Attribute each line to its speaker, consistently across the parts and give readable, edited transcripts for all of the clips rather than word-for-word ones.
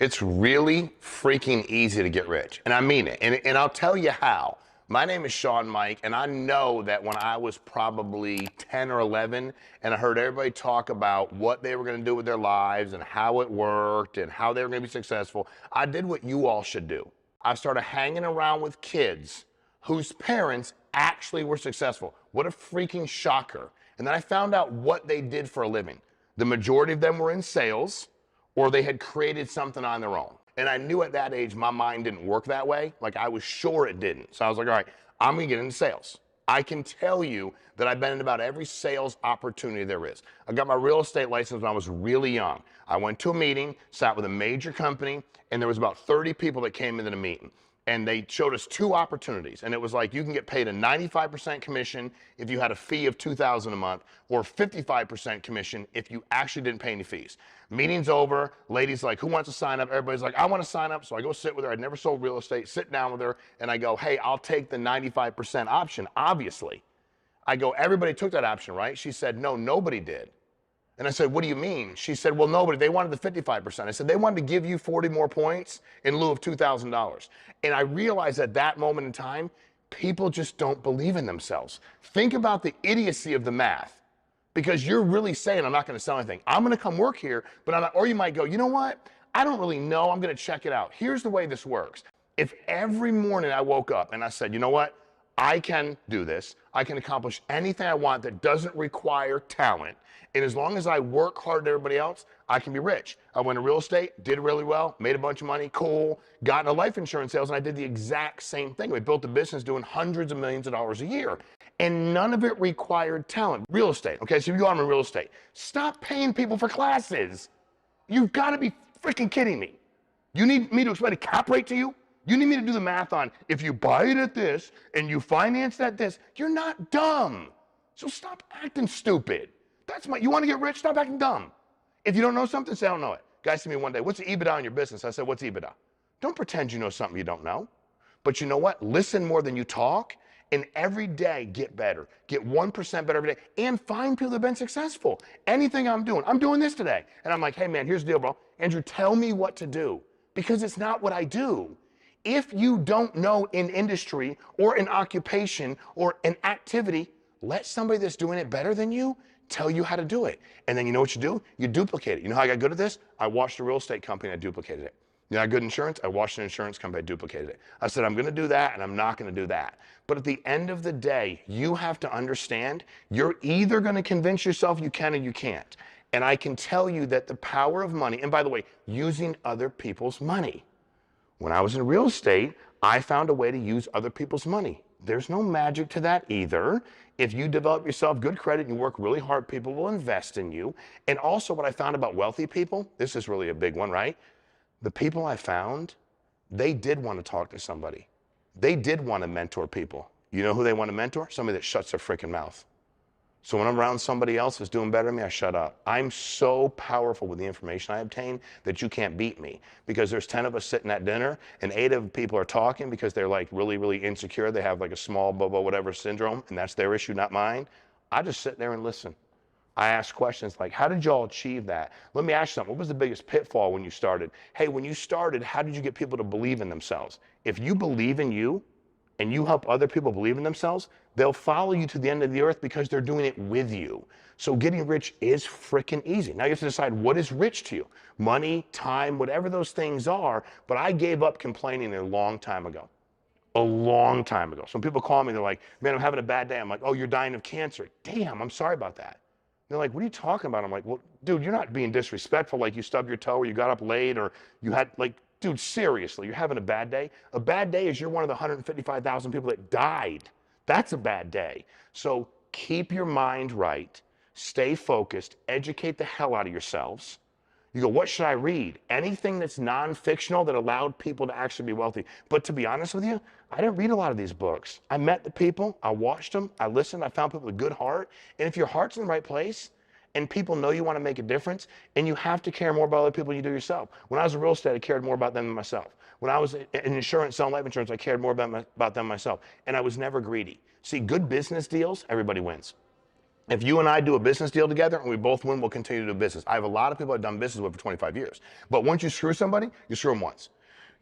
Speaker 1: It's really freaking easy to get rich. And I mean it. And I'll tell you how. My name is Shawn Meaike, and I know that when I was probably 10 or 11 and I heard everybody talk about what they were going to do with their lives and how it worked and how they were going to be successful, I did what you all should do. I started hanging around with kids whose parents actually were successful. What a freaking shocker. And then I found out what they did for a living. The majority of them were in sales, or they had created something on their own. And I knew at that age my mind didn't work that way. Like, I was sure it didn't. So I was like, all right, I'm gonna get into sales. I can tell you that I've been in about every sales opportunity there is. I got my real estate license when I was really young. I went to a meeting, sat with a major company, and there was about 30 people that came into the meeting. And they showed us two opportunities. And it was like, you can get paid a 95% commission if you had a fee of $2,000 a month, or 55% commission if you actually didn't pay any fees. Meeting's over, lady's like, who wants to sign up? Everybody's like, I want to sign up. So I go sit with her. I'd never sold real estate, sit down with her, and I go, hey, I'll take the 95% option, obviously. I go, everybody took that option, right? She said, no, nobody did. And I said, what do you mean? She said, well, nobody, they wanted the 55%. I said, they wanted to give you 40 more points in lieu of $2,000. And I realized at that moment in time, people just don't believe in themselves. Think about the idiocy of the math, because you're really saying, I'm not going to sell anything. I'm going to come work here, but I'm not, or you might go, you know what? I don't really know. I'm going to check it out. Here's the way this works. If every morning I woke up and I said, you know what? I can do this. I can accomplish anything I want that doesn't require talent. And as long as I work hard at everybody else, I can be rich. I went to real estate, did really well, made a bunch of money, cool, got into life insurance sales, and I did the exact same thing. We built a business doing hundreds of millions of dollars a year. And none of it required talent. Real estate, okay, so if you go on in real estate, stop paying people for classes. You've got to be freaking kidding me. You need me to explain a cap rate to you? You need me to do the math on if you buy it at this and you finance it at this. You're not dumb. So stop acting stupid. You want to get rich? Stop acting dumb. If you don't know something, say I don't know it. Guy said to me one day, what's the EBITDA in your business? I said, what's EBITDA? Don't pretend you know something you don't know. But you know what? Listen more than you talk, and every day get better. Get 1% better every day, and find people that have been successful. Anything I'm doing this today. And I'm like, hey man, here's the deal, bro. Andrew, tell me what to do, because it's not what I do. If you don't know an industry or an occupation or an activity, let somebody that's doing it better than you tell you how to do it. And then you know what you do? You duplicate it. You know how I got good at this? I watched a real estate company and I duplicated it. You know, I got good insurance? I watched an insurance company, I duplicated it. I said, I'm gonna do that and I'm not gonna do that. But at the end of the day, you have to understand, you're either gonna convince yourself you can or you can't. And I can tell you that the power of money, and by the way, using other people's money. When I was in real estate, I found a way to use other people's money. There's no magic to that either. If you develop yourself good credit and you work really hard, people will invest in you. And also what I found about wealthy people, this is really a big one, right? The people I found, they did want to talk to somebody. They did want to mentor people. You know who they want to mentor? Somebody that shuts their freaking mouth. So when I'm around somebody else who's doing better than me, I shut up. I'm so powerful with the information I obtain that you can't beat me, because there's 10 of us sitting at dinner and 8 of people are talking because they're like really, really insecure. They have like a small bubble, whatever syndrome, and that's their issue, not mine. I just sit there and listen. I ask questions like, how did y'all achieve that? Let me ask you something. What was the biggest pitfall when you started? Hey, when you started, how did you get people to believe in themselves? If you believe in you, and you help other people believe in themselves, they'll follow you to the end of the earth because they're doing it with you. So getting rich is freaking easy. Now you have to decide, what is rich to you? Money, time, whatever those things are. But I gave up complaining a long time ago. A long time ago. So when people call me, they're like, man, I'm having a bad day. I'm like, oh, you're dying of cancer. Damn, I'm sorry about that. They're like, what are you talking about? I'm like, well, dude, you're not being disrespectful. Like you stubbed your toe or you got up late or you had like, dude, seriously, you're having a bad day? A bad day is you're one of the 155,000 people that died. That's a bad day. So keep your mind right, stay focused, educate the hell out of yourselves. You go, what should I read? Anything that's non-fictional that allowed people to actually be wealthy. But to be honest with you, I didn't read a lot of these books. I met the people, I watched them, I listened, I found people with a good heart. And if your heart's in the right place, and people know you want to make a difference, and you have to care more about other people than you do yourself. When I was in real estate, I cared more about them than myself. When I was in insurance, selling life insurance, I cared more about them myself. And I was never greedy. See, good business deals, everybody wins. If you and I do a business deal together and we both win, we'll continue to do business. I have a lot of people I've done business with for 25 years. But once you screw somebody, you screw them once.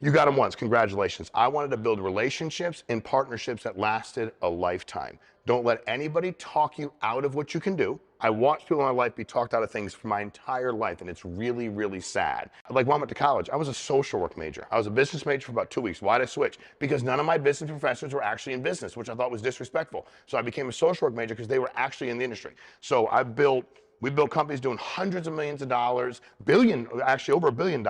Speaker 1: You got them once, congratulations. I wanted to build relationships and partnerships that lasted a lifetime. Don't let anybody talk you out of what you can do. I watched people in my life be talked out of things for my entire life, and it's really, really sad. Like when I went to college, I was a social work major. I was a business major for about 2 weeks. Why did I switch? Because none of my business professors were actually in business, which I thought was disrespectful. So I became a social work major because they were actually in the industry. So we built companies doing hundreds of millions of dollars, actually over $1 billion.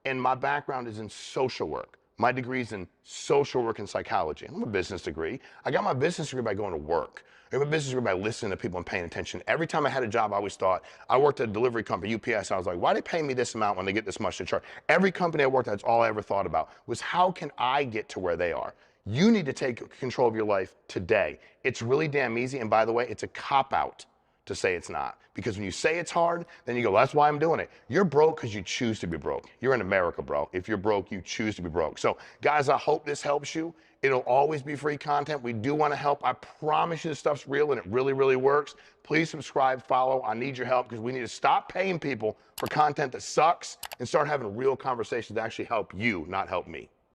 Speaker 1: And my background is in social work. My degree is in social work and psychology. I'm a business degree. I got my business degree by going to work. I got my business degree by listening to people and paying attention. Every time I had a job, I always thought, I worked at a delivery company, UPS, I was like, why do they pay me this amount when they get this much to charge? Every company I worked at, that's all I ever thought about was how can I get to where they are? You need to take control of your life today. It's really damn easy, and by the way, it's a cop-out to say it's not. Because when you say it's hard, then you go, that's why I'm doing it. You're broke because you choose to be broke. You're in America, bro. If you're broke, you choose to be broke. So guys, I hope this helps you. It'll always be free content. We do want to help. I promise you this stuff's real and it really, really works. Please subscribe, follow. I need your help because we need to stop paying people for content that sucks and start having real conversations that actually help you, not help me.